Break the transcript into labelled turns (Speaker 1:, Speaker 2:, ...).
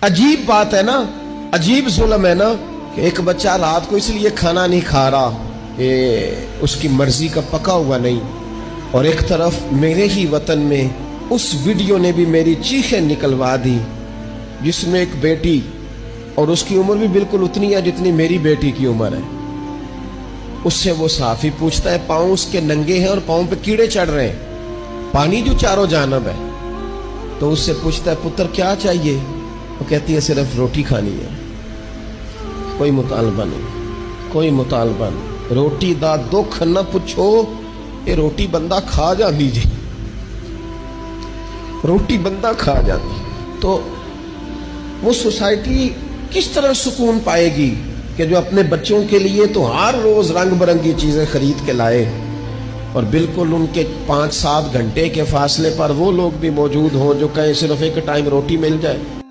Speaker 1: अजीब बात है ना, अजीब जुल्म है ना कि एक बच्चा रात को इसलिए खाना नहीं खा रहा, ये उसकी मर्जी का पका हुआ नहीं, और एक तरफ मेरे ही वतन में उस वीडियो ने भी मेरी चीखें निकलवा दी, जिसमें एक बेटी, और उसकी उम्र भी बिल्कुल उतनी है जितनी मेरी बेटी की उम्र है, उससे वो साफी पूछता है, पाँव उसके नंगे हैं और पाँव पे कीड़े चढ़ रहे हैं, पानी जो चारों जानब है, तो उससे पूछता है, पुत्र क्या चाहिए? वो कहती है, सिर्फ रोटी खानी है, कोई मुतालबा नहीं, कोई मुतालबा नहीं, रोटी दा दुख न पूछो, ये रोटी बंदा खा जाती जी, रोटी बंदा खा जाती। तो वो सोसाइटी किस तरह सुकून पाएगी कि जो अपने बच्चों के लिए तो हर रोज रंग बिरंगी चीजें खरीद के लाए, और बिल्कुल उनके 5-7 घंटे के फासले पर वो लोग भी मौजूद हों जो कहें सिर्फ एक टाइम रोटी मिल जाए।